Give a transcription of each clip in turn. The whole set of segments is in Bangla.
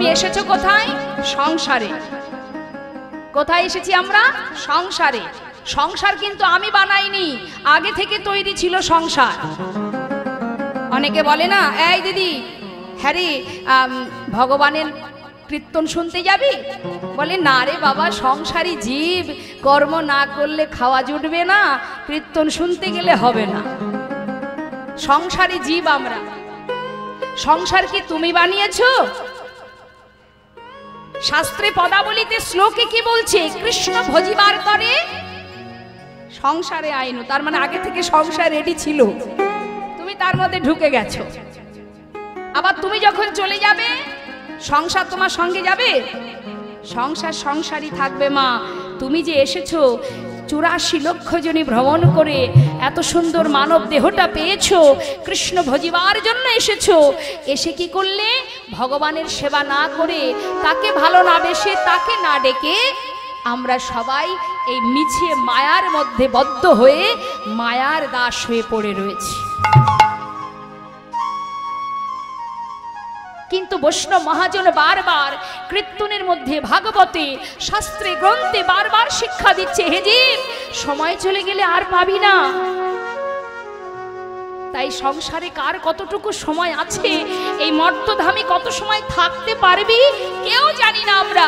তুমি এসেছো কোথায়? সংসারে। কোথায় এসেছি আমরা? সংসারে। সংসার কিন্তু আমি বানাইনি, আগে থেকে তৈরি ছিল সংসার। অনেকে বলে না, এই দিদি, হ্যাঁ রে ভগবানের কীর্তন শুনতে যাবি? বলে না রে বাবা, সংসারী জীব, কর্ম না করলে খাওয়া জুটবে না, কীর্তন শুনতে গেলে হবে না। সংসারী জীব আমরা। সংসার কি তুমি বানিয়েছো? শাস্ত্রে পদাবলিতে শ্লোকে কি বলছে? কৃষ্ণ ভজিবার করে সংসারে আইনু। তার মানে আগে থেকে সংসার রেডি ছিল, তুমি তার মধ্যে ঢুকে গেছো। আবার তুমি যখন চলে যাবে, সংসার তোমার সঙ্গে যাবে? সংসার সংসারই থাকবে মা। তুমি যে এসেছো 84 লক্ষ জনী ভ্রমণ করে এত সুন্দর মানব দেহটা পেয়েছো, কৃষ্ণ ভজিবার জন্য এসেছো। এসে কি করলে? ভগবানের সেবা না করে, তাকে ভালো না বেসে, তাকে না ডেকে আমরা সবাই এই মিছে মায়ার মধ্যে বদ্ধ হয়ে মায়ার দাস হয়ে পড়ে রয়েছি। কিন্তু বৈষ্ণব মহাজন বারবার কীর্তনের মধ্যে, ভাগবতে, শাস্ত্রে, গ্রন্থে বারবার শিক্ষা দিচ্ছে, হে জীব, সময় চলে গেলে আর পাবি না। তাই সংসারে কার কতটুকু সময় আছে, এই মর্তধামে কত সময় থাকতে পারবি কেউ জানি না আমরা।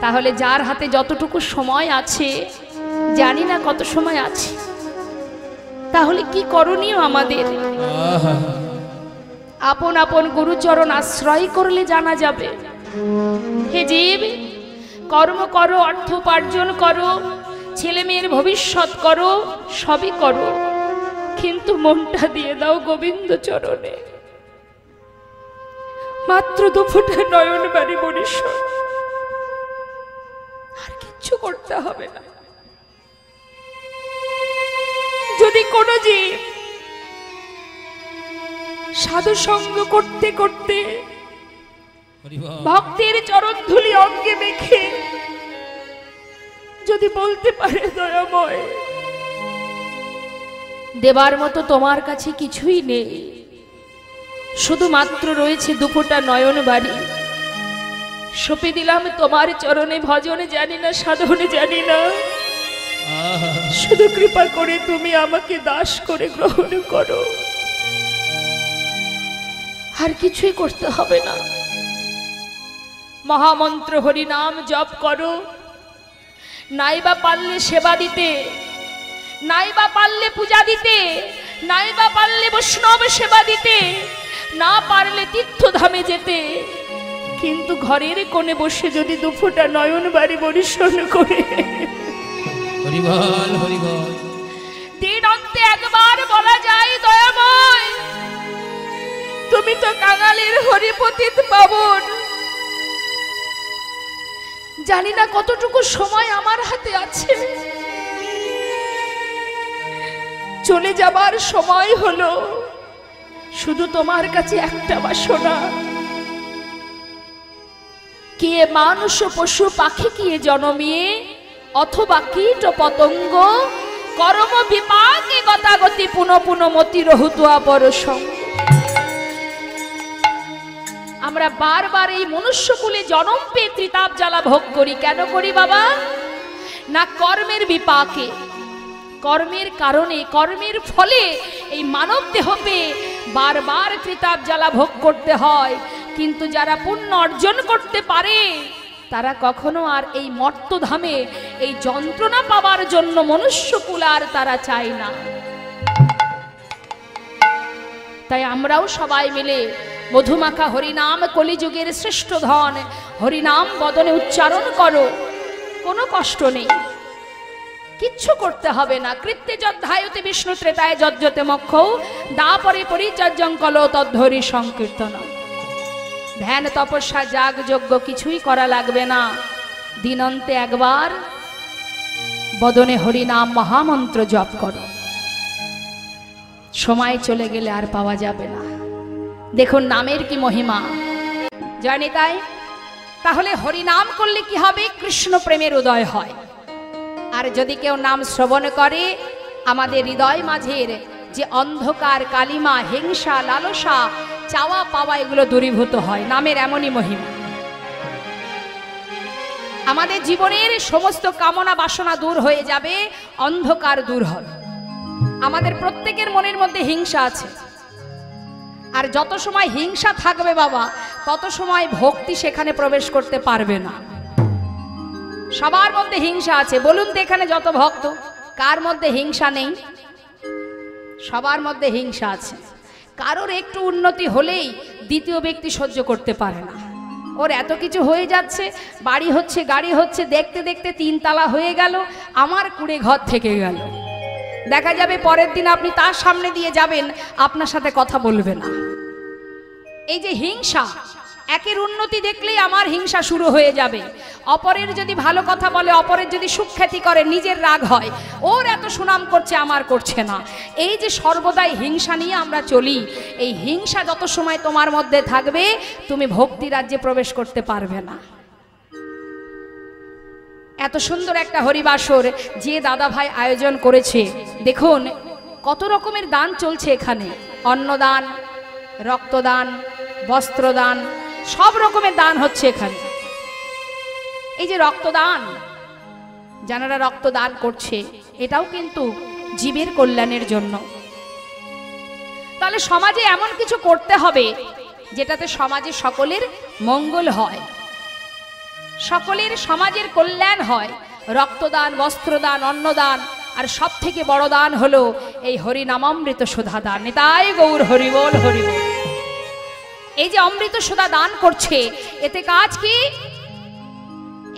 তাহলে যার হাতে যতটুকু সময় আছে, জানি না কত সময় আছে, তাহলে কি করণীয় আমাদের? আপন আপন গুরুচরণ আশ্রয় করলে জানা যাবে। হে জীব, কর্ম করো, অর্থ উপার্জন করো, ছেলে মেয়ের ভবিষ্যৎ করো, সবই করো, কিন্তু মনটা দিয়ে দাও গোবিন্দ চরণে। মাত্র 2 ফোঁটা নয়ন বাড়ি বরিশন, আর কিচ্ছু করতে হবে না। যদি কোনো জীব সাধু সঙ্গ করতে করতে ভক্তের চরণ ধুলি অঙ্গে মেখে যদি বলতে পারে, দয়াময়, দেবার মতো তোমার কাছে কিছুই নেই, শুধুমাত্র রয়েছে 2 ফোঁটা নয়ন বাড়ি, সঁপে দিলাম তোমার চরণে, ভজনে জানি না, সাধনে জানি না, শুধু কৃপা করে তুমি আমাকে দাস করে গ্রহণ করো। আর কিছুই করতে হবে না। মহামন্ত্র হরি নাম জপ করো, নাইবা পারলে সেবা দিতে, নাইবা পারলে পূজা দিতে, নাইবা পারলে বৈষ্ণব সেবা দিতে, না পারলে তীর্থধামে যেতে, কিন্তু ঘরের কোণে বসে যদি 2 ফোঁটা নয়ন বাড়ি বরিশন করে হরিবল হরিবল দিন অন্তে একবার বলা যায়, দয়াময়, তুমি তো কাঙালের হরিপতিত পাবন। জানি না কতটুকু সময় আমার হাতে আছে, চলে যাবার সময় হলো। শুধু তোমার কাছে একটা বাসনা, কে মানুষ পশু পাখি কিয়ে জনমিয়ে, অথবা কীট পতঙ্গ, কর্ম বিপাকে গতাগতি পুনঃ পুনঃ মতি রহুতুয়া পরসঙ্গ। আমরা বারবার এই মনুষ্যকুলে জন্ম পেয়ে ত্রিতাপ জ্বালা ভোগ করি। কেন করি বাবা? না কর্মের বিপাকে, কর্মের কারণে, কর্মের ফলে এই মানব দেহ পেয়ে বারবার ত্রিতাপ জ্বালা ভোগ করতে হয়। কিন্তু যারা পুণ্য অর্জন করতে পারে, তারা কখনো আর এই মর্তধামে এই যন্ত্রণা পাওয়ার জন্য মনুষ্যকুল আর তারা চায় না। তাই আমরাও সবাই মিলে মধুমাখা হরিনাম, কলিযুগের শ্রেষ্ঠ ধন, হরিনাম বদনে উচ্চারণ করো, কোনো কষ্ট নেই, কিচ্ছু করতে হবে না। কৃত্যে যদ্ধায়তে বিষ্ণু ত্রেতায় যজ্জতে মোক্ষ, দাপরে পরিচর্যং কলো তদ্ধরি সংকীর্তন। ধ্যান, তপস্যা, যাগ, যজ্ঞ কিছুই করা লাগবে না। দিনন্তে একবার বদনে হরিনাম মহামন্ত্র জপ করো, সময় চলে গেলে আর পাওয়া যাবে না। দেখুন নামের কি মহিমা, জানি তাই। তাহলে হরিনাম করলে কি হবে? কৃষ্ণ প্রেমের উদয় হয়। আর যদি কেউ নাম শ্রবণ করে, আমাদের হৃদয় মাঝের যে অন্ধকার, কালিমা, হিংসা, লালসা, চাওয়া পাওয়া এগুলো দূরীভূত হয়। নামের এমনই মহিমা। আমাদের জীবনের সমস্ত কামনা বাসনা দূর হয়ে যাবে, অন্ধকার দূর হবে। আমাদের প্রত্যেকের মনের মধ্যে হিংসা আছে, আর যত সময় হিংসা থাকবে বাবা, তত সময় ভক্তি সেখানে প্রবেশ করতে পারবে না। সবার মধ্যে হিংসা আছে। বলুন তো এখানে যত ভক্ত, কার মধ্যে হিংসা নেই? সবার মধ্যে হিংসা আছে। কারোর একটু উন্নতি হলেই দ্বিতীয় ব্যক্তি সহ্য করতে পারে না। ওর এত কিছু হয়ে যাচ্ছে, বাড়ি হচ্ছে, গাড়ি হচ্ছে, দেখতে দেখতে 3 তালা হয়ে গেল, আমার কুড়ে ঘর থেকে গেল। দেখা যাবে পরের দিন আপনি তার সামনে দিয়ে যাবেন, আপনার সাথে কথা বলবে না। এই যে হিংসা, একের উন্নতি দেখলেই আমার হিংসা শুরু হয়ে যাবে। অপরের যদি ভালো কথা বলে, অপরের যদি সুখ্যাতি করে, নিজের রাগ হয়, ওর এত সুনাম করছে, আমার করছে না। এই যে সর্বদাই হিংসা নিয়ে আমরা চলি, এই হিংসা যত সময় তোমার মধ্যে থাকবে, তুমি ভক্তি রাজ্যে প্রবেশ করতে পারবে না। এত সুন্দর একটা হরিবাসর যে দাদা ভাই আয়োজন করেছে, দেখুন কত রকমের দান চলছে এখানে। অন্নদান, রক্তদান, বস্ত্রদান, সব রকমের দান হচ্ছে এখানে। এই যে রক্তদান, যারা রক্তদান করছে, এটাও কিন্তু জীবের কল্যাণের জন্য। তাহলে সমাজে এমন কিছু করতে হবে যেটাতে সমাজে সকলের মঙ্গল হয়, সকলের সমাজের কল্যাণ হয়। রক্তদান, বস্ত্রদান, অন্নদান, আর সব থেকে বড় দান হলো এই হরিনামামৃত সুধা দান। নিতাই গৌর হরিবোল হরিবোল। এই যে অমৃত সুধা দান করছে, এতে কাজ কি?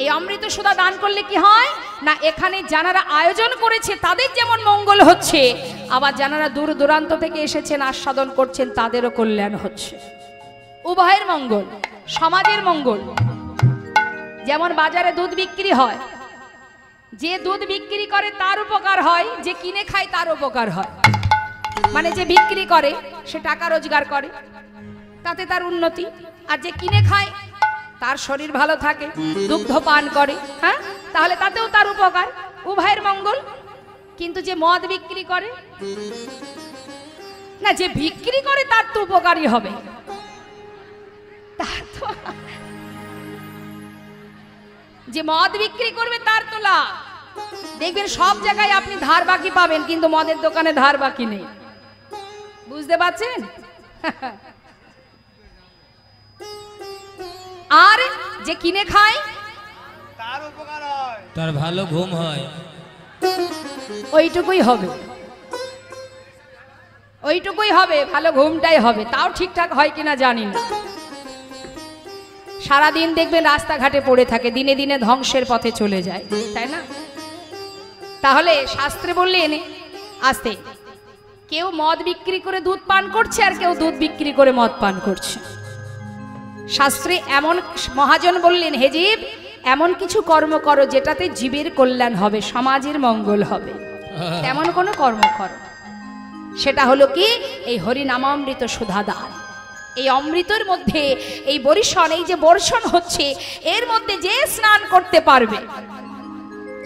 এই অমৃত সুধা দান করলে কি হয় না, এখানে যারা আয়োজন করেছে তাদের যেমন মঙ্গল হচ্ছে, আবার যারা দূর দূরান্ত থেকে এসেছেন আস্বাদন করছেন তাদেরও কল্যাণ হচ্ছে। উভয়ের মঙ্গল, সমাজের মঙ্গল। যেমন বাজারে দুধ বিক্রি হয়, যে দুধ বিক্রি করে তার উপকার হয়, যে কিনে খায় তার উপকার হয়। মানে যে বিক্রি করে সে টাকা রোজগার করে, তাতে তার উন্নতি, আর যে কিনে খায় তার শরীর ভালো থাকে, দুগ্ধ পান করে, হ্যাঁ, তাহলে তাতেও তার উপকার, উভয়ের মঙ্গল। কিন্তু যে মদ বিক্রি করে না, যে বিক্রি করে তার তো উপকারী হবে, তার তো, যে মদ বিক্রি করবে তার তো লাভ। দেখবেন সব জায়গায় আপনি ধার বাকি পাবেন, কিন্তু মদের দোকানে ধার বাকি নেই। বুঝতে পারছেন? আর যে কিনে খায় তার উপকার হয়, তার ভালো ঘুম হয়, ওইটুকুই হবে, ওইটুকুই হবে, ভালো ঘুমটাই হবে। তাও ঠিকঠাক হয় কিনা জানি না। সারাদিন দেখবেন রাস্তাঘাটে পড়ে থাকে, দিনে দিনে ধ্বংসের পথে চলে যায়, তাই না? তাহলে শাস্ত্রে বললেন আস্তে, কেউ মদ বিক্রি করে দুধ পান করছে, আর কেউ দুধ বিক্রি করে মদ পান করছে। শাস্ত্রে এমন মহাজন বললেন, হে জীব, এমন কিছু কর্ম করো যেটাতে জীবের কল্যাণ হবে, সমাজের মঙ্গল হবে, তেমন কোনো কর্ম করো। সেটা হলো কি? এই হরিনামামৃত সুধা দান। এই অমৃতের মধ্যে এই বর্ষণ, এই যে বর্ষণ হচ্ছে, এর মধ্যে যে স্নান করতে পারবে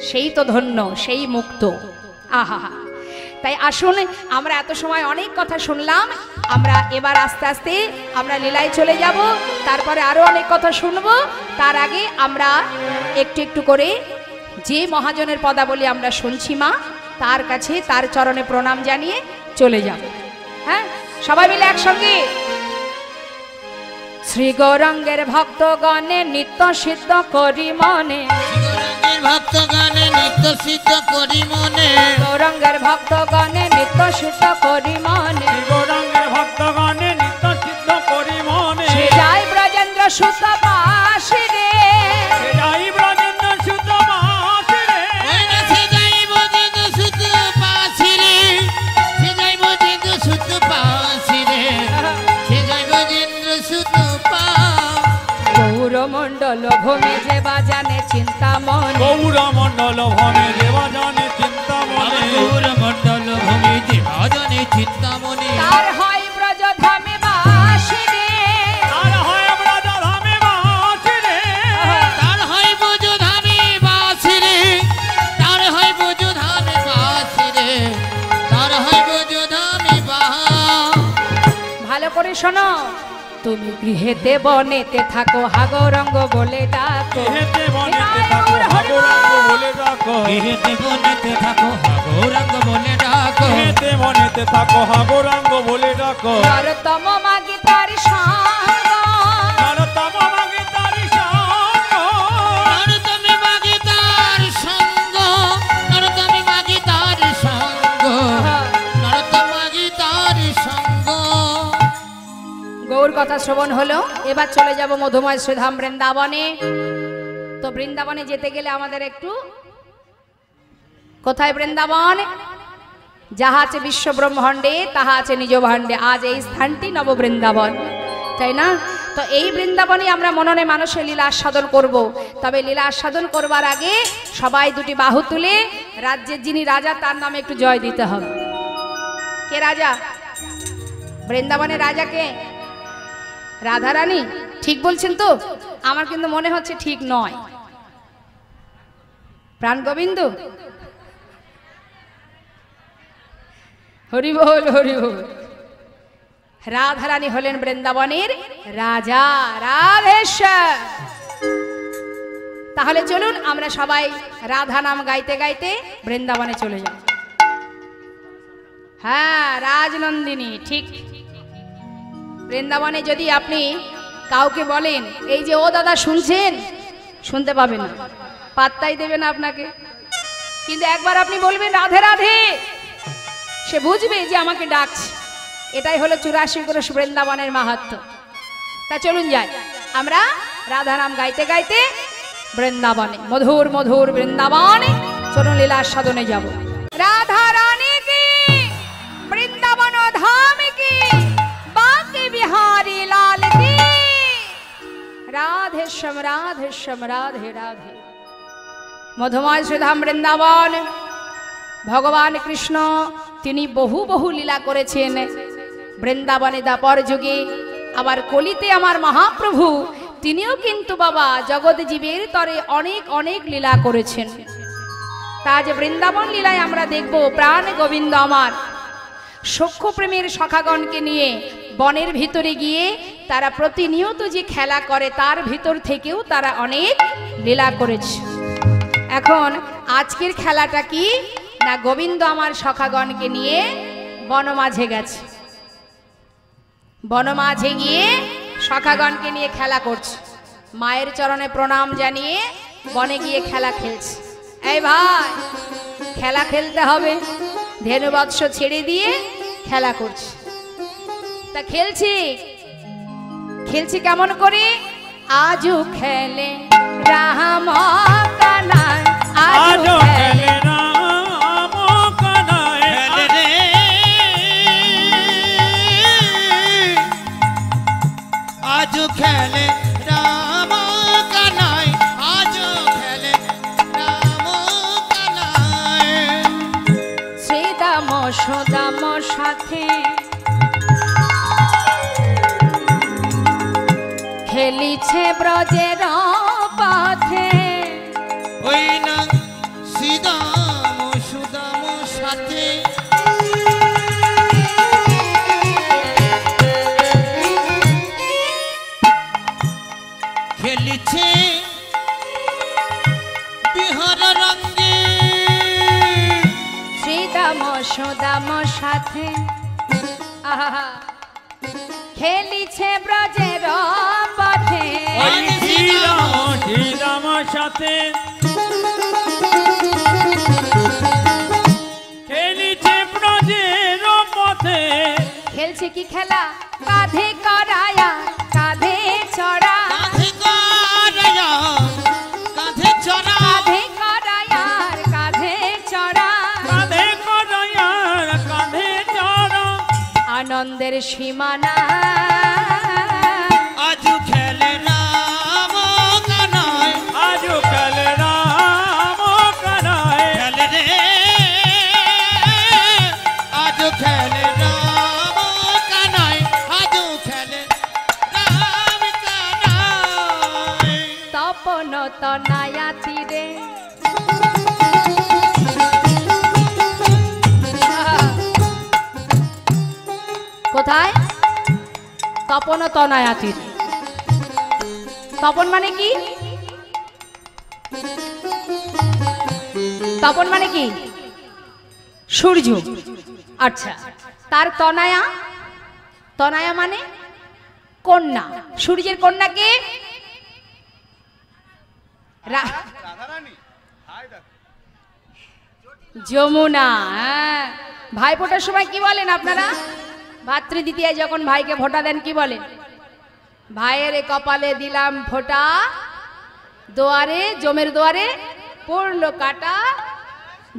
সেই তো ধন্য, সেই মুক্ত। আহা, তাই আসুন, আমরা এত সময় অনেক কথা শুনলাম, আমরা এবার আস্তে আস্তে আমরা লীলায় চলে যাব, তারপরে আরো অনেক কথা শুনবো। তার আগে আমরা একটু একটু করে যে মহাজনের পদাবলী আমরা শুনছি মা, তার কাছে তার চরণে প্রণাম জানিয়ে চলে যাব। হ্যাঁ, সবাই মিলে একসঙ্গে। শ্রী গৌরাঙ্গের ভক্তগণে নিত্য সিদ্ধ করি মনে, ভক্তগণে নিত্য সিদ্ধ করি মনে, গৌরাঙ্গের ভক্তগণে নিত্য সিদ্ধ করি মনে, গৌরাঙ্গের ভক্তগণে নিত্য সিদ্ধ করি মনে। সে যাই ব্রজেন্দ্র সুত বাসি রে, সে যাই ব্রজেন্দ্র সুত বাসি রে, সে যাই ব্রজেন্দ্র সুত বাসি রে, সে যাই ব্রজেন্দ্র সুত বাসি রে, সে যাই ব্রজেন্দ্র সুত পা। গৌরমণ্ডল ভূমি যে বাজানে চিন্তামণি, গৌরমণ্ডল ভূমি যে বাজানে চিন্তামণি, গৌরমণ্ডল ভূমি যে বাজানে চিন্তামণি। তার হয় ব্রজধামে বাসি রে, তার হয় ব্রজধামে বাসি রে, তার হয় ব্রজধামে বাসি রে, তার হয় ব্রজধামে বাসি রে, তার হয় ব্রজধামে বাস। ভালো করে শোনো, তুমি গৃহেতে বনেতে থাকো হাগরঙ্গ বলে ডাকো। গৃহেতে বনেতে থাকো হাগরঙ্গ বলে ডাকো। গৃহেতে বনেতে থাকো হাগরঙ্গ বলে ডাকো। গৃহেতে বনেতে থাকো হাগরঙ্গ বলে ডাকো। নরতম মাগি তার সঙ্গ, নরতম মাগে তারি সঙ্গ। নরতমে মাগে তার সঙ্গ, নরতমে মাগে তার সঙ্গ, নরতম মাগে তার সঙ্গ। গৌর কথা শ্রবণ হলো, এবার চলে যাব মধুময় শ্রীধাম বৃন্দাবনে। তো বৃন্দাবনে যেতে গেলে আমাদের একটু, কোথায় বৃন্দাবন? যাহা আছে বিশ্ব ব্রহ্মাণ্ডে তাহা আছে নিজ ভাণ্ডে। আজ এই স্থানটি নব বৃন্দাবন, তাই না? তো এই বৃন্দাবনে আমরা মননে মানুষের লীলা আস্বাদন করব। তবে লীলা আস্বাদন করবার আগে সবাই দুটি বাহু তুলে রাজ্যের যিনি রাজা তার নামে একটু জয় দিতে হবে। কে রাজা? বৃন্দাবনের রাজা কে? রাধারানী। ঠিক বলছেন তো? আমার কিন্তু মনে হচ্ছে ঠিক নয়। প্রাণ গোবিন্দ, হরি বল হরি বল। রাধারানী হলেন বৃন্দাবনের রাজা, রাধেশ্বর। তাহলে চলুন আমরা সবাই রাধা নাম গাইতে গাইতে বৃন্দাবনে চলে যাই। হ্যাঁ, রাজনন্দিনী ঠিক। বৃন্দাবনে যদি আপনি কাউকে বলেন এই যে ও দাদা শুনছেন, শুনতে পাবেন না, পাত্তাই দেবে না আপনাকে। কিন্তু একবার আপনি বলবেন রাধে রাধে, সে বুঝবে যে আমাকে ডাকছে। এটাই হলো 84 ক্রোশ বৃন্দাবনের মাহাত্ম্য। তা চলুন যাই আমরা রাধা নাম গাইতে গাইতে বৃন্দাবনে, মধুর মধুর বৃন্দাবনে চলুন লীলা সাধনে যাব। রাধা রানী কি বৃন্দাবন ধাম কি, বাঁকে বিহারি লাল কি। রাধে শ্যাম রাধে শ্যাম রাধে রাধে। মধুময় শ্রীধাম বৃন্দাবন, ভগবান কৃষ্ণ তিনি বহু বহু লীলা করেছেন বৃন্দাবনে দাপর যুগে। আবার কলিতে আমার মহাপ্রভু তিনিও কিন্তু বাবা জগৎ জীবের তরে অনেক অনেক লীলা করেছেন। তা যে বৃন্দাবন লীলায় আমরা দেখব প্রাণ গোবিন্দ আমার সখ্য প্রেমের সখাগণকে নিয়ে বনের ভিতরে গিয়ে তারা প্রতিনিয়ত যে খেলা করে তার ভিতর থেকেও তারা অনেক লীলা করেছে। এখন আজকের খেলাটা কি না, গোবিন্দ আমার সখাগণকে নিয়ে বনমাঝে গেছে। বনমাঝে গিয়ে সখাগণকে নিয়ে খেলা করছে। মায়ের চরণে প্রণাম জানিয়ে বনে গিয়ে খেলা খেলছে। এই ভাই, খেলা খেলতে হবে, ধেনুবৎস ছেড়ে দিয়ে খেলা করছে। তা খেলছি খেলছি কেমন করে? আজু খেলে রাম কানাই, আজু খেলে রাম কানাই, রে আজু খেলে রাম কানাই, আজু খেলে রাম কানাই। শ্রীদাম সুদাম সাথে খেলিছে ব্রজের পথে। ওই না শ্রীদাম সুদাম সাথে খেলিছে বিহার রঙ্গে। শ্রীদাম সুদাম সাথে আহা খেলিছে ব্রজের পথে। ওই শ্রীরাম শ্রীরাম সাথে খেলিছে ব্রজের পথে। খেলছে কি খেলা? কাঁধে করায়া কাঁধে চড়া, কাঁধে করায়া কাঁধে চড়া, কাঁধে করায়ার কাঁধে চড়া, কাঁধে করায়ার কাঁধে চড়া। আনন্দের সীমানা আজু খেলে রাম কানাই, আজু খেলে রাম কানাই, খেলে রে আজু খেলে রাম কানাই, আজু খেলে রাম কানাই। তপন তনায়া তীরে কোথায়? তপন তনয়া তীরে। তপন মানে কি? তপন মানে কি? সূর্য। আচ্ছা, তার তনয়া, তনয়া মানে কন্যা। সূর্যের কন্যা কে? যমুনা। ভাই ফোটার সময় কি বলেন আপনারা? ভাতৃদ্বিতীয়ায় যখন ভাইকে ফোঁটা দেন কি বলেন? ভাইয়ের কপালে দিলাম ফোঁটা, দোয়ারে জমের দোয়ারে পড়লো কাটা,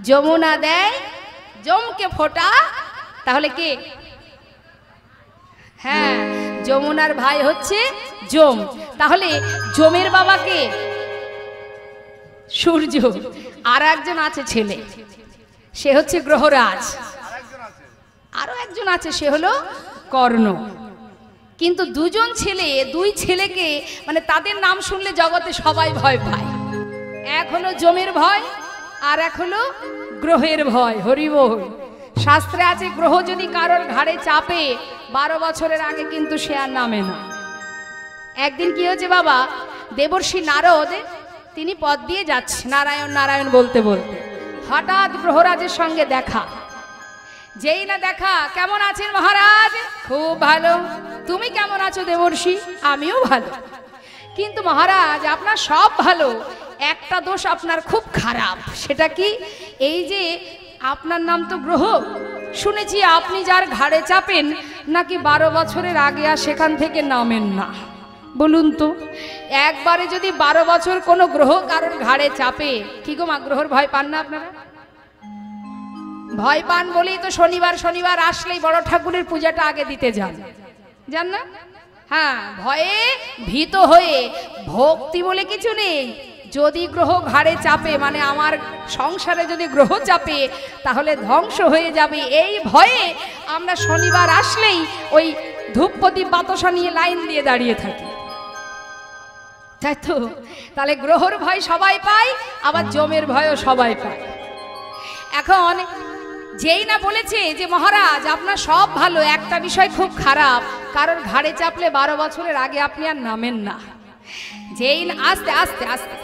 যমুনা দেয় জমকে ফোঁটা। তাহলে কে? হ্যাঁ, যমুনার ভাই হচ্ছে যম। তাহলে যমের বাবা কে? সূর্য। আর একজন আছে ছেলে, সে হচ্ছে গ্রহরাজ। আরো একজন আছে, সে হলো কর্ণ। কিন্তু দুজন ছেলে, দুই ছেলেকে মানে তাদের নাম শুনলে জগতে সবাই ভয় পায়। এক হলো যমের ভয়, আর এক হলো গ্রহের ভয়। হরি বল। শাস্ত্রে আছে গ্রহ যদি কারোর ঘাড়ে চাপে 12 বছরের আগে কিন্তু সে আর নামে না। একদিন কি হয়েছে বাবা, দেবর্ষি নারদ তিনি পথ দিয়ে যাচ্ছে নারায়ণ নারায়ণ বলতে বলতে, হঠাৎ গ্রহরাজের সঙ্গে দেখা। যেই না দেখা, কেমন আছেন মহারাজ? খুব ভালো। তুমি কেমন আছো দেবর্ষি? আমিও ভালো। কিন্তু মহারাজ আপনার সব ভালো, একটা দোষ আপনার খুব খারাপ। সেটা কি? এই যে আপনার নাম তো গ্রহ, শুনেছি আপনি যার ঘাড়ে চাপেন নাকি 12 বছরের আগে আর সেখান থেকে নামেন না। বলুন তো, একবারে যদি 12 বছর কোনো গ্রহ কারোর ঘাড়ে চাপে, কি গো মা, গ্রহর ভয় পান না আপনারা? ভয় পান বলেই তো শনিবার শনিবার আসলেই বড় ঠাকুরের পূজাটা আগে দিতে যান, জান না? হ্যাঁ, ভয়ে ভীত হয়ে। ভক্তি বলে কিছু নেই। যদি গ্রহ ঘাড়ে চাপে মানে আমার সংসারে যদি গ্রহ চাপে তাহলে ধ্বংস হয়ে যাবে, এই ভয়ে আমরা শনিবার আসলেই ওই ধূপপদীপ বাতাসা নিয়ে লাইন দিয়ে দাঁড়িয়ে থাকি, তাই তো? তাহলে গ্রহর ভয় সবাই পায়, আবার যমের ভয়ও সবাই পায়। এখন যেই না বলেছে যে মহারাজ আপনার সব ভালো, একটা বিষয় খুব খারাপ, কারোর ঘাড়ে চাপলে 12 বছরের আগে আপনি আর নামেন না। যেই না আস্তে আস্তে আস্তে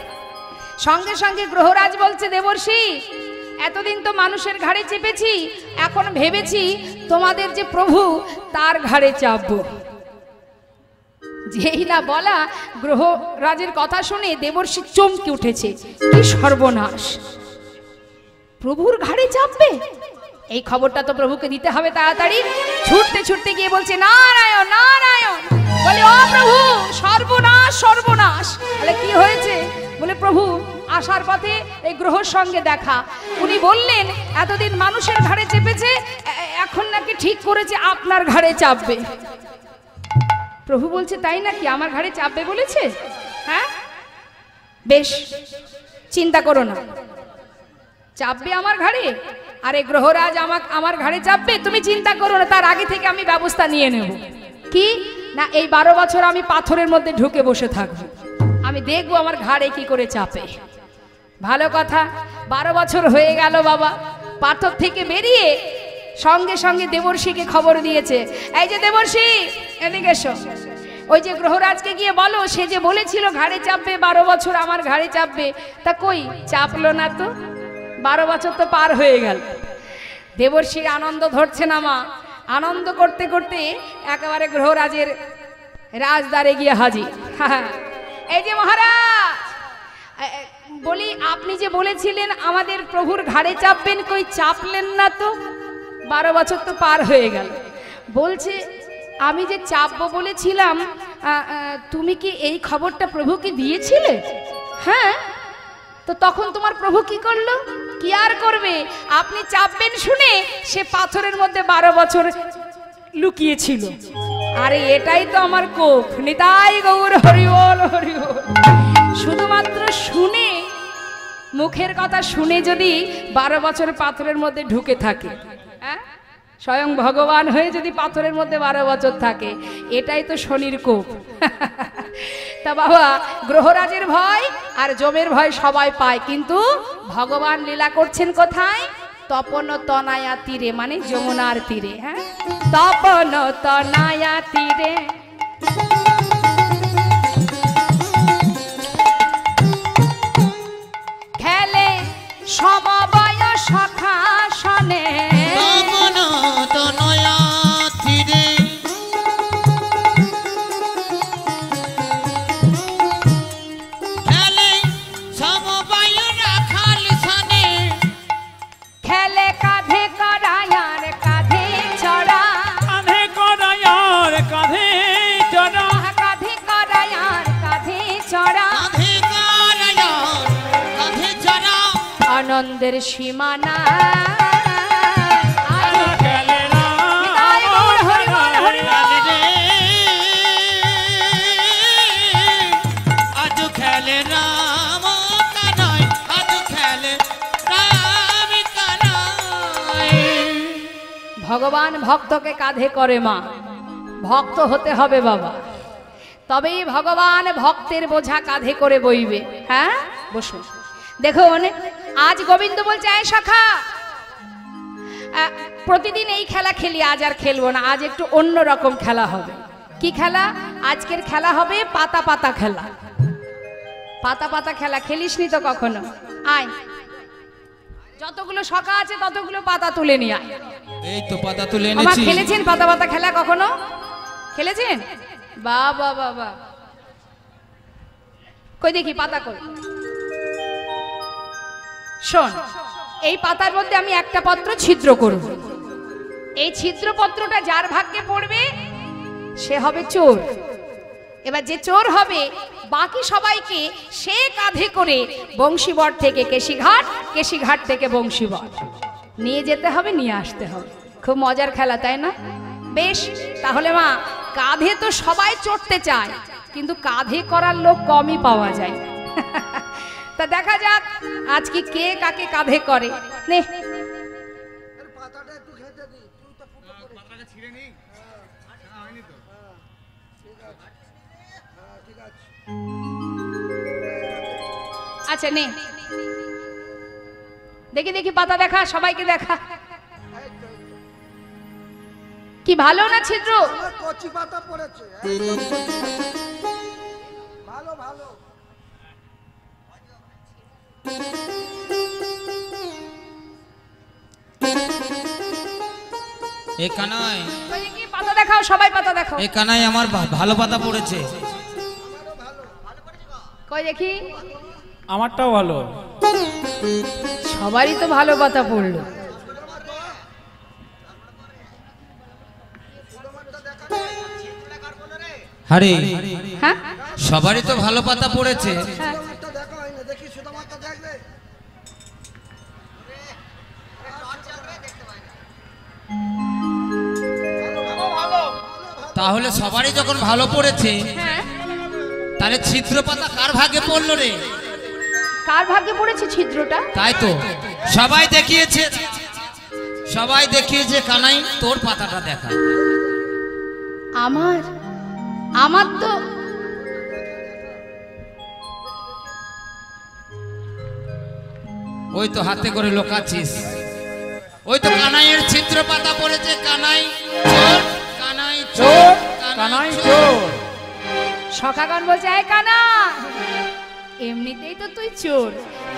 সঙ্গে সঙ্গে গ্রহরাজ বলছে, দেবর্ষি এতদিন তো মানুষের ঘাড়ে চেপেছি, এখন ভেবেছি তোমাদের যে প্রভু তার ঘাড়ে চাপবো। যেই না বলা, গ্রহরাজের কথা শুনে দেবর্ষি চমকে উঠেছে। কি সর্বনাশ, প্রভুর ঘাড়ে চাপবে? এই খবরটা তো প্রভুকে দিতে হবে তাড়াতাড়ি। ছুটতে ছুটতে গিয়ে বলছে, নারায়ণ নারায়ণ। বলে, ও প্রভু, সর্বনাশ সর্বনাশ। বলে, কি হয়েছে? বলে, প্রভু আসার পথে এই গ্রহর সঙ্গে দেখা, উনি বললেন এতদিন মানুষের ঘাড়ে চেপেছে, এখন নাকি ঠিক করেছে আপনার ঘাড়ে চাপবে। প্রভু বলছে, তাই নাকি? আমার ঘাড়ে চাপবে বলেছে? হ্যাঁ, বেশ, চিন্তা করো না, চাপবে আমার ঘাড়ে। আরে গ্রহরাজ আমার ঘাড়ে চাপবে, তুমি চিন্তা করো না, তার আগে থেকে আমি ব্যবস্থা নিয়ে নেব। কি না, এই 12 বছর আমি পাথরের মধ্যে ঢুকে বসে থাকবো, আমি দেখবো আমার ঘাড়ে কি করে চাপে। ভালো কথা, 12 বছর হয়ে গেল বাবা। পাথর থেকে বেরিয়ে সঙ্গে সঙ্গে দেবর্ষিকে খবর দিয়েছে, এই যে দেবর্ষি এদিকে এসো, ওই যে গ্রহরাজকে গিয়ে বলো, সে যে বলেছিল ঘাড়ে চাপবে 12 বছর আমার ঘাড়ে চাপবে, তা কই চাপলো না তো। 12 বছর তো পার হয়ে গেল। দেবর্ষির আনন্দ ধরছে না মা। আনন্দ করতে করতে একেবারে গ্রহরাজের রাজদ্বারে গিয়ে হাজির। এই যে মহারাজ, বলি আপনি যে বলেছিলেন আমাদের প্রভুর ঘাড়ে চাপবেন, কই চাপলেন না তো। 12 বছর তো পার হয়ে গেল। বলছে, আমি যে চাপবো বলেছিলাম, তুমি কি এই খবরটা প্রভুকে দিয়েছিলে? হ্যাঁ। তো তখন তোমার প্রভু কি করলো? কি আর করবে, আপনি চাপবেন শুনে সে পাথরের মধ্যে 12 বছর লুকিয়েছিল। আরে এটাই তো আমার কোপ, নিতাই গৌর হরি বল হরি বল। শুধুমাত্র শুনে, মুখের কথা শুনে যদি 12 বছর পাথরের মধ্যে ঢুকে থাকে, হ্যাঁ, স্বয়ং ভগবান হয়ে যদি পাথরের মধ্যে 12 বছর থাকে, এটাই তো শনির কোপ। তা বাবা, গ্রহরাজের ভয় আর যমের ভয় সবাই পায়, কিন্তু ভগবান লীলা করছেন কোথায়? তপন তনয়া তীরে, মানে যমুনার তীরে। হ্যাঁ, তপন তনয়া তীরে আনন্দের সীমানা খেলে আজ খেলে রাম কানাই, আজ খেলে রাম কানাই। ভগবান ভক্তকে কাঁধে করে মা, ভক্ত হতে হবে বাবা, তবেই ভগবান ভক্তের বোঝা কাঁধে করে বইবে। হ্যাঁ বসুন। দেখুন আজ গোবিন্দ বলছে আয় সখা, প্রতিদিন এই খেলা খেলি, আজ আর খেলবো না, আজ একটু অন্য রকম খেলা হবে। কি খেলা? আজকের খেলা হবে পাতা পাতা খেলা। পাতা পাতা খেলা খেলিসনি তো কখনো? আয়, যতগুলো সখা আছে ততগুলো পাতা তুলে নিয়ে আয়। এই তো পাতা তুলে আমার এনেছি। খেলেছেন পাতা পাতা খেলা কখনো? খেলেছেন? বাবা বাবা, কই দেখি পাতা কই। শোন, এই পাতার মধ্যে আমি একটা পত্র ছিদ্র করব। এই ছিদ্র পত্রটা যার ভাগ্যে পড়বে সে হবে চোর। এবার যে চোর হবে বাকি সবাইকে সে কাঁধে করে বংশীবট থেকে কেশিঘাট, কেশিঘাট থেকে বংশীবট নিয়ে যেতে হবে, নিয়ে আসতে হবে। খুব মজার খেলা, তাই না? বেশ, তাহলে মা কাঁধে তো সবাই চড়তে চায়, কিন্তু কাঁধে করার লোক কমই পাওয়া যায়। তা দেখা যাক আজকে কে কাকে কাঁধে করে। নে আচ্ছা নে, দেখি দেখি পাতা দেখা, সবাইকে দেখা। কি ভালো না ছিদ্র? কচি পাতা পড়েছে, ভালো ভালো। এ কানাই, পাতা দেখাও, সবাই পাতা দেখাও। এ কানাই আমার ভালো পাতা পড়েছে। কই দেখি। আমারটাও ভালো। সবারই তো ভালো পাতা পড়লো। আরে হ্যাঁ সবারই তো ভালো পাতা পড়েছে। দেখা হয় না, দেখি সুদামাটা দেখবে। তাহলে সবারই যখন ভালো পড়েছে, হ্যাঁ, তাহলে ছিদ্র পাতা কার ভাগে পড়লো রে? কার ভাগ্যে পড়েছে ছিদ্রটা? তাই তো সবাই দেখিয়েছে, সবাই দেখিয়েছে। কানাই তোর পাতাটা দেখা। আমার আমার তো ওই তো হাতে করে লোকাচ্ছিস, ওই তো কানাইয়ের ছিদ্র পাতা পড়েছে। কানাই চোর, কানাই চোর, কানাই চোর। সখাগণ বলছে এই কানা, এমনিতেই তো তুই চোর,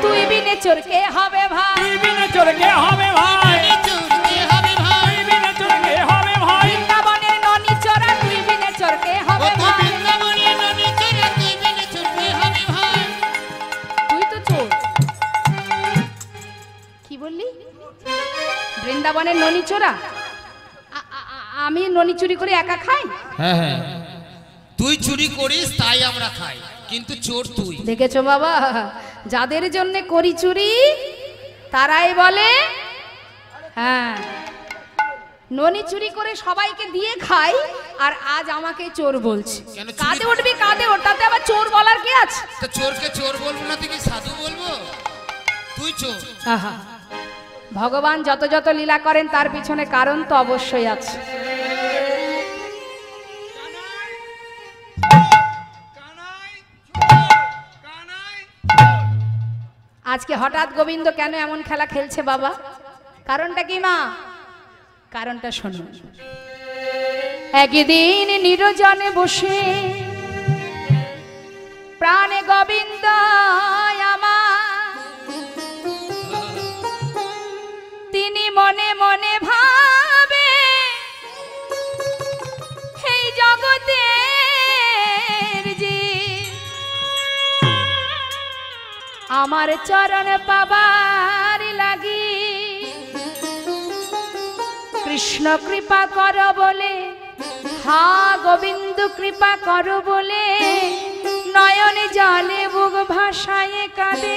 তুই বিনে চোর কে হবে ভাই? তুই বিনে চোর কে হবে ভাই? চোর কে হবে ভাই? তুই বিনে চোর কে হবে ভাই? বৃন্দাবনের ননি চোরা, তুই বিনে চোর কে হবে ও তুই ভাই? বৃন্দাবনের ননি চোর, তুই বিনে চোর কে হবে ভাই? তুই তো চোর। কি বললি? বৃন্দাবনের ননি চোরা? আমি ননি চুরি করে একা খাই? হ্যাঁ হ্যাঁ, তুই চুরি করিস তাই আমরা খাই, কিন্তু চোর তুই। দেখেছো বাবা, যাদের জন্য করি চুরি তারাই বলে হ্যাঁ ননি চুরি করে সবাইকে দিয়ে খাই, আর আজ আমাকে চোর বলছে। কেন চুরি- কাঁধে উঠবি কাঁধে, ওটাতে আবার চোর বলার কি আছে? তো চোরকে চোর বলবো না, তুই কি সাধু বলবো? তুই চোর। আহা, ভগবান যত যত লীলা করেন তার পিছনে কারণ তো অবশ্যই আছে। আজকে হঠাৎ গোবিন্দ কেন এমন খেলা খেলছে বাবা? কারণটা কি মা? কারণটা শুনুন। একদিন নিরজনে বসে প্রাণে গোবিন্দ আমার, তিনি মনে মনে ভাবে এই জগতের যে আমার চরণ পাবার লাগি কৃষ্ণ কৃপা কর বলে, হা গোবিন্দ কৃপা কর বলে নয়নে জলে বুক ভাসায় কাঁদে।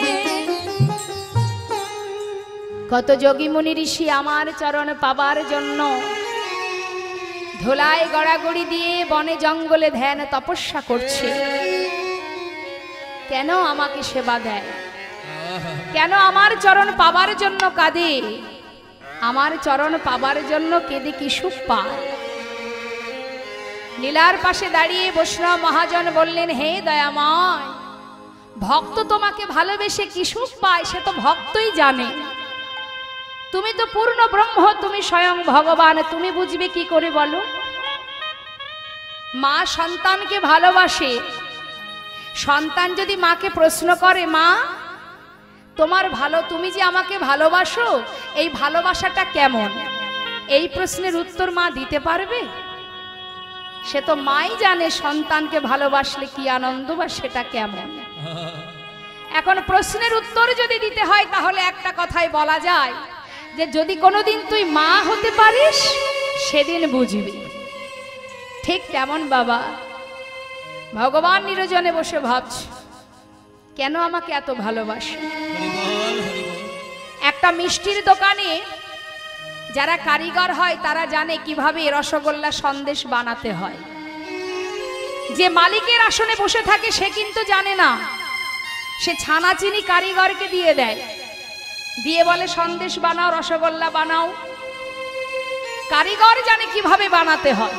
কত যোগী মুনি ঋষি আমার চরণ পাবার জন্য ধুলায় গড়াগড়ি দিয়ে বনে জঙ্গলে ধ্যান তপস্যা করছে। কেন আমাকে সেবা দেয়? কেন আমার চরণ পাবার জন্য কাঁদে? আমার চরণ পাবার জন্য কেঁদে কি সুখ পায়? লীলার পাশে দাঁড়িয়ে বৈষ্ণব মহাজন বললেন, হে দয়াময়, ভক্ত তোমাকে ভালোবেসে কি সুখ পায় সে তো ভক্তই জানে। তুমি তো পূর্ণ ব্রহ্ম, তুমি স্বয়ং ভগবান, তুমি বুঝবে কি করে বলো? মা সন্তানকে ভালোবাসে। সন্তান যদি মাকে প্রশ্ন করে, মা তোমার ভালো, তুমি যে আমাকে ভালোবাসো, এই ভালোবাসাটা কেমন? এই প্রশ্নের উত্তর মা দিতে পারবে? সে তো মাই জানে সন্তানকে ভালোবাসলে কি আনন্দ বা সেটা কেমন। এখন প্রশ্নের উত্তর যদি দিতে হয় তাহলে একটা কথাই বলা যায় যে যদি কোনোদিন তুই মা হতে পারিস সেদিন বুঝবি। ঠিক তেমন বাবা ভগবান নিরজনে বসে ভাবছে, কেন আমাকে এত ভালোবাসে? একটা মিষ্টির দোকানে যারা কারিগর হয় তারা জানে কিভাবে রসগোল্লা সন্দেশ বানাতে হয়। যে মালিকের আসনে বসে থাকে সে কিন্তু জানে না, সে ছানা চিনি কারিগরকে দিয়ে দেয়, দিয়ে বলে সন্দেশ বানাও, রসগোল্লা বানাও। কারিগর জানে কিভাবে বানাতে হয়।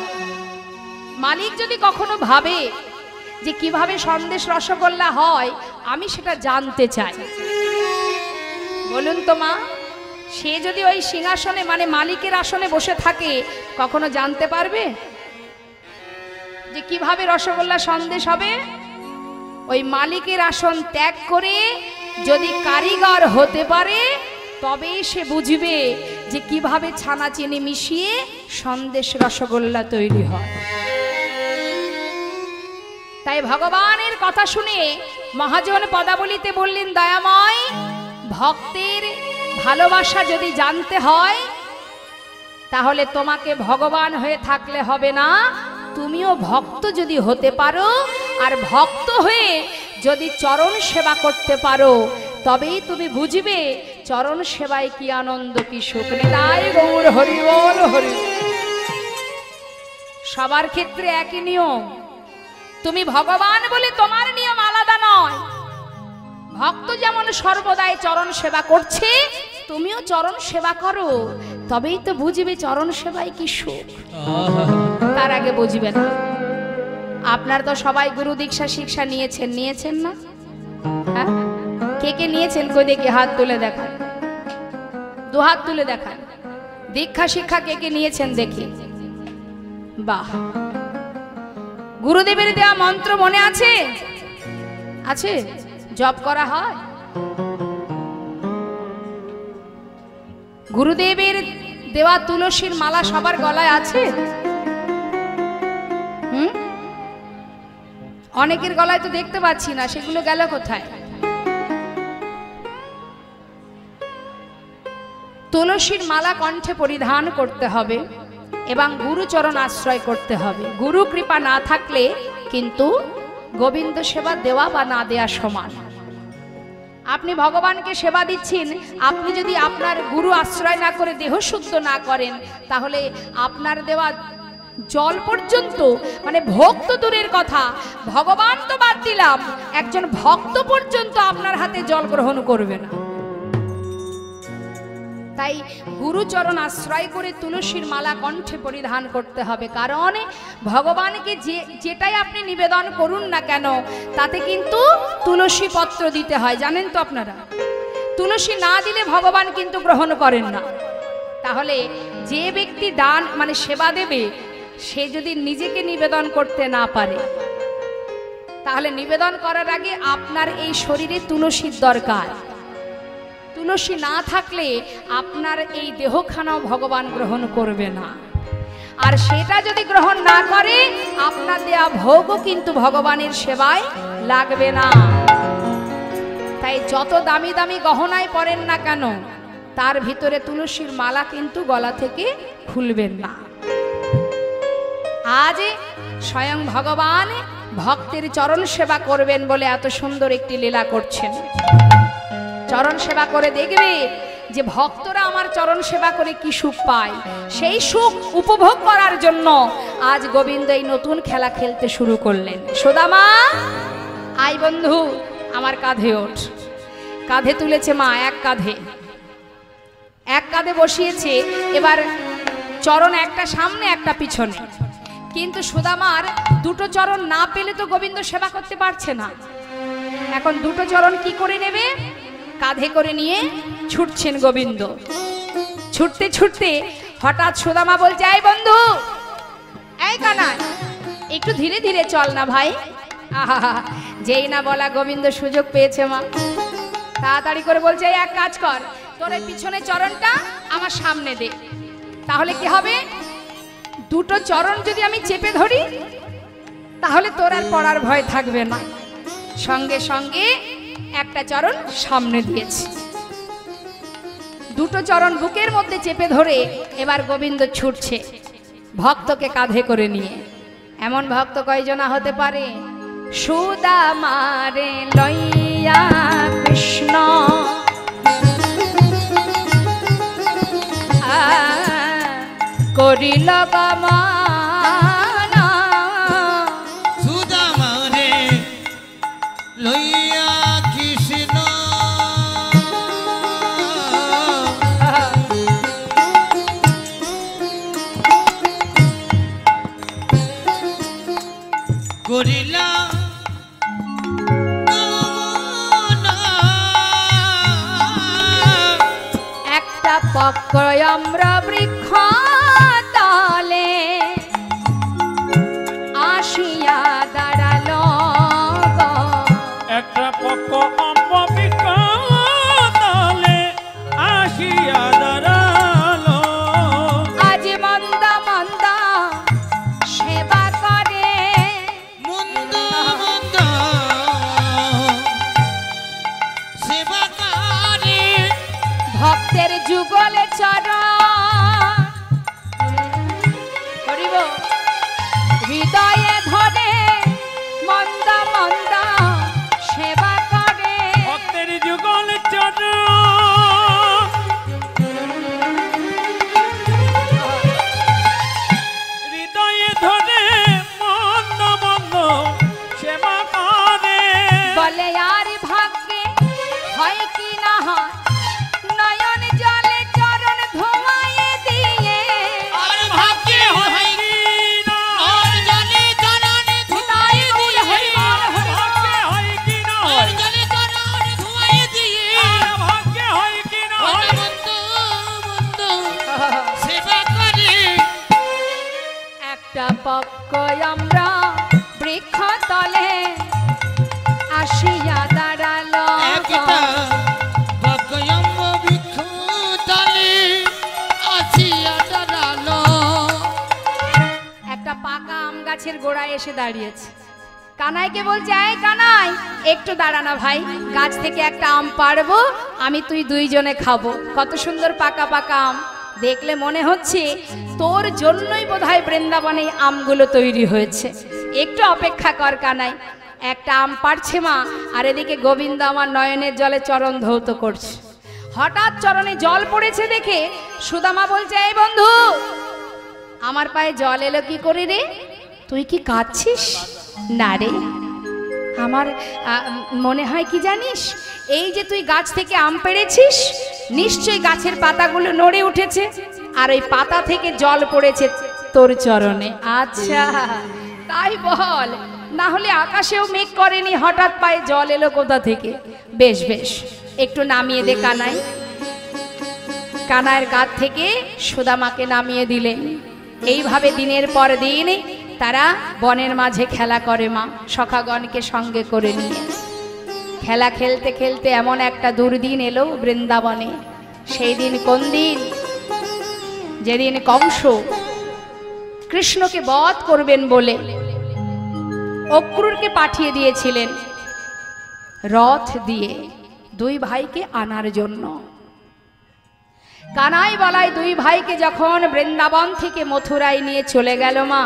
মালিক যদি কখনো ভাবে যে কিভাবে সন্দেশ রসগোল্লা হয়, আমি সেটা জানতে চাই, বলুন তো মা, সে যদি ওই সিংহাসনে মানে মালিকের আসনে বসে থাকে কখনো জানতে পারবে যে কিভাবে রসগোল্লা সন্দেশ হবে? ওই মালিকের আসন ত্যাগ করে যদি কারিগর হতে পারে তবেই সে বুঝবে যে কিভাবে ছানা চিনি মিশিয়ে সন্দেশ রসগোল্লা তৈরি হয়। তাই ভগবানের কথা শুনে মহাজন পদাবলীতে বললেন, দয়াময়, ভক্তের ভালোবাসা যদি জানতে হয় তাহলে তোমাকে ভগবান হয়ে থাকলে হবে না, তুমিও ভক্ত যদি হতে পারো আর ভক্ত হয়ে যদি চরণ সেবা করতে পারো তবেই তুমি বুঝবে চরণ সেবায় কি আনন্দ, কি সুখ। নিতাই গৌর হরি বল হরি। সবার ক্ষেত্রে একই নিয়ম। তুমি ভগবান বলে তোমার নিয়ম আলাদা নয়। ভক্ত যেমন সর্বদাই চরণ সেবা করছে, তুমিও চরণ সেবা করো, তবেই তো বুঝবে চরণ সেবায় কি সুখ। তার আগে বুঝবে না। আপনার তো সবাই গুরু দীক্ষা শিক্ষা নিয়েছেন না? হ্যাঁ, কে কে নিয়েছেন? কই দেখি হাত তুলে দেখান, দু হাত তুলে দেখান। দীক্ষা শিক্ষা কে কে নিয়েছেন দেখি? বাহ। গুরুদেবের দেওয়া মন্ত্র মনে আছে? আছে? জপ করা হয়? গুরুদেবের দেওয়া তুলসীর মালা সবার গলায় আছে? অনেকের গলায় তো দেখতে পাচ্ছি না, সেগুলো গেল কোথায়? তুলসীর মালা কণ্ঠে পরিধান করতে হবে এবং গুরুচরণ আশ্রয় করতে হবে। গুরু কৃপা না থাকলে কিন্তু গোবিন্দ সেবা দেওয়া বা না দেওয়া সমান। আপনি ভগবানকে সেবা দিচ্ছেন, আপনি যদি আপনার গুরু আশ্রয় না করে দেহ শুদ্ধ না করেন তাহলে আপনার দেওয়া জল পর্যন্ত, মানে ভক্ত দূরের কথা, ভগবান তো বাদ দিলাম, একজন ভক্ত পর্যন্ত আপনার হাতে জল গ্রহণ করবে না। তাই গুরুচরণ আশ্রয় করে তুলসীর মালা কণ্ঠে পরিধান করতে হবে। কারণ ভগবানকে যেটাই আপনি নিবেদন করুন না কেন তাতে কিন্তু তুলসী পত্র দিতে হয়, জানেন তো আপনারা? তুলসী না দিলে ভগবান কিন্তু গ্রহণ করেন না। তাহলে যে ব্যক্তি দান মানে সেবা দেবে সে যদি নিজেকে নিবেদন করতে না পারে তাহলে নিবেদন করার আগে আপনার এই শরীরে তুলসীর দরকার। তুলসী না থাকলে আপনার এই দেহখানাও ভগবান গ্রহণ করবে না, আর সেটা যদি গ্রহণ না করে আপনার দেয়া ভোগও কিন্তু ভগবানের সেবায় লাগবে না। তাই যত দামি দামি গহনায় পরেন না কেন তার ভিতরে তুলসীর মালা কিন্তু গলা থেকে খুলবেন না। আজ স্বয়ং ভগবান ভক্তের চরণ সেবা করবেন বলে এত সুন্দর একটি লীলা করছেন। চরণ সেবা করে দেখবে যে ভক্তরা আমার চরণ সেবা করে কি সুখ পায়, সেই সুখ উপভোগ করার জন্য আজ গোবিন্দ এই নতুন খেলা খেলতে শুরু করলেন। সুদামা আই বন্ধু, আমার কাঁধে ওঠ। কাঁধে তুলেছে মা, এক কাঁধে বসিয়েছে। এবার চরণ একটা সামনে একটা পিছনে, কিন্তু সুদামার দুটো চরণ না পেলে তো গোবিন্দ সেবা করতে পারছে না। এখন দুটো চরণ কি করে নেবে? কাঁধে করে নিয়ে ছুটছেন গোবিন্দ। ছুটতে ছুটতে হঠাৎ সুদামা বলছে, এই বন্ধু, এই কানাই, একটু ধীরে ধীরে চল না ভাই। আহা, যেই না বলা গোবিন্দ সুযোগ পেয়েছে মা, তাড়াতাড়ি করে বলছে, এই এক কাজ কর, তোর এই পিছনে চরণটা আমার সামনে দে। তাহলে কি হবে? দুটো চরণ যদি আমি চেপে ধরি তাহলে তোর আর পড়ার ভয় থাকবে না। সঙ্গে সঙ্গে একটা চরণ সামনে দিয়েছে, দুটো চরণ বুকের মধ্যে চেপে ধরে এবার গোবিন্দ ছুটছে ভক্তকে কাঁধে করে নিয়ে। এমন ভক্ত কয়জনা হতে পারে? সুদামারে লইয়া কৃষ্ণ করিল গমন, সুদামারে লইয়া কৃষ্ণ করিলা একটা পক্র আমরা বৃক্ষ তলে আসিয়া দাঁড়ালো গো। একটা পক্ষ অম্বিকালে আসিয়া দাঁড়ালো। আজ মন্দ মন্দ সেবা করে, মন্দ মন্দ সেবা করে ভক্তের যুগলে চরণ করিব হৃদয়ে ধরে, মন্দ মন্দ সেবা করে। ভক্তের যুগল চরণ হৃদয়ে ধরে মন্দ মন্দ সেবা করে। বলে আর ভাগ্যে হয় কি না হয়, নয়ন জলে চরণ ধোয়ায়ে দিয়ে। আর ভাগ্যে হয় কি না আর জলে চরণ ধুয়ে দিয়ে ভাগ্যে হয় কি না আর হয়, জলে চরণ ধুয়ে দিয়ে আর ভাগ্যে হয় কি না হয়। মন্দ মন্দ সেবা করে একটা পক্ষ আমরা বৃক্ষ তলে আসিয়া দাঁড়ালো একটা ভগয়ম্ব বৃক্ষ তলে আসিয়া দাঁড়ালো। একটা পাকা আম গাছের গোড়ায় এসে দাঁড়িয়েছে। কানাইকে বলছে, এই কানাই, একটু দাঁড়া না ভাই, গাছ থেকে একটা আম পাড়বো, আমি তুই দুইজনে খাবো। কত সুন্দর পাকা পাকা আম, দেখলে মনে হচ্ছে তোর জন্যই বোধহয় বৃন্দাবনে এই আমগুলো তৈরি হয়েছে। একটু অপেক্ষা কর কানাই। একটা আম পাড়ছে মা, আর এদিকে গোবিন্দ আমার নয়নের জলে চরণ ধৌত করছে। হঠাৎ চরণে জল পড়েছে দেখে সুদামা বলছে, এই বন্ধু, আমার পায়ে জল এলো কি করে রে? তুই কি কাঁদছিস? না রে, আমার মনে হয় কি জানিস, এই যে তুই গাছ থেকে আম পেড়েছিস, নিশ্চয়ই গাছের পাতাগুলো নড়ে উঠেছে, আর ওই পাতা থেকে জল পড়েছে তোর চরণে। আচ্ছা তাই বল, না হলে আকাশেও মেঘ করেনি, হঠাৎ পায়ে জল এলো কোথা থেকে? বেশ বেশ, একটু নামিয়ে দে কানাই। কানাইয়ের কাঁধ থেকে সুদামাকে নামিয়ে দিলেন। এইভাবে দিনের পর দিন তারা বনের মাঝে খেলা করে মা, সখাগণকে সঙ্গে করে নিয়ে। খেলা খেলতে খেলতে এমন একটা দুর্দিন এলো বৃন্দাবনে। সেই দিন কোন দিন? যেদিন কংস কৃষ্ণকে বধ করবেন বলে অক্রূরকে পাঠিয়ে দিয়েছিলেন রথ দিয়ে দুই ভাইকে আনার জন্য। কানাই বলায় দুই ভাইকে যখন বৃন্দাবন থেকে মথুরায় নিয়ে চলে গেল মা,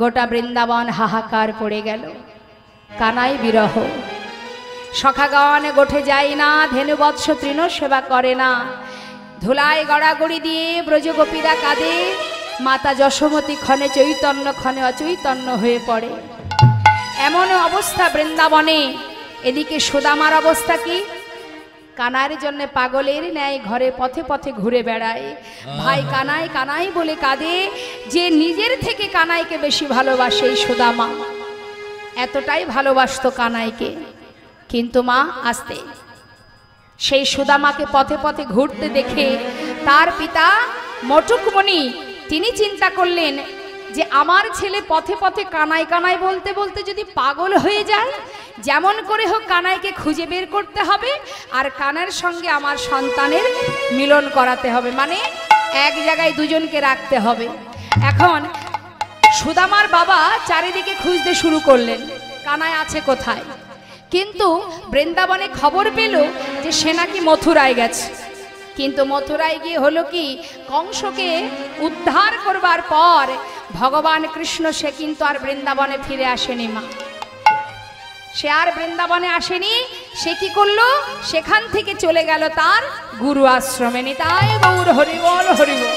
গোটা বৃন্দাবন হাহাকার পড়ে গেল। কানাই বিরহ, সখাগণ গোঠে যায় না, ধেনুবৎস তৃণ সেবা করে না, ধুলায় গড়াগড়ি দিয়ে ব্রজগোপীরা কাঁদে, মাতা যশোমতী ক্ষণে চৈতন্য ক্ষণে অচৈতন্য হয়ে পড়ে। এমন অবস্থা বৃন্দাবনে। এদিকে সুদামার অবস্থা কি? কানার জন্য পাগলের ন্যায় ঘরে পথে পথে ঘুরে বেড়ায়। ভাই কানাই কানাই বলে কাঁদে, যে নিজের থেকে কানাইকে বেশি ভালোবাসে এই সুদামা। এতটাই ভালোবাসতো কানাইকে। কিন্তু মা আসতে সেই সুদামাকে পথে পথে ঘুরতে দেখে তার পিতা মটুকমণি তিনি চিন্তা করলেন যে আমার ছেলে পথে পথে কানাই কানাই বলতে বলতে যদি পাগল হয়ে যায়, যেমন করে হোক কানাইকে খুঁজে বের করতে হবে আর কানার সঙ্গে আমার সন্তানের মিলন করাতে হবে, মানে এক জায়গায় দুজনকে রাখতে হবে। এখন সুদামার বাবা চারিদিকে খুঁজতে শুরু করলেন কানাই আছে কোথায়। কিন্তু বৃন্দাবনে খবর পেল যে সে নাকি মথুরায় গেছে। কিন্তু মথুরায় গিয়ে হলো কি, কংসকে উদ্ধার করবার পর ভগবান কৃষ্ণ সে কিন্তু আর বৃন্দাবনে ফিরে আসেনি মা। সে আর বৃন্দাবনে আসেনি। সে কি করলো, সেখান থেকে চলে গেল তার গুরু আশ্রমে। নিতাই গৌর হরিবল হরিবল।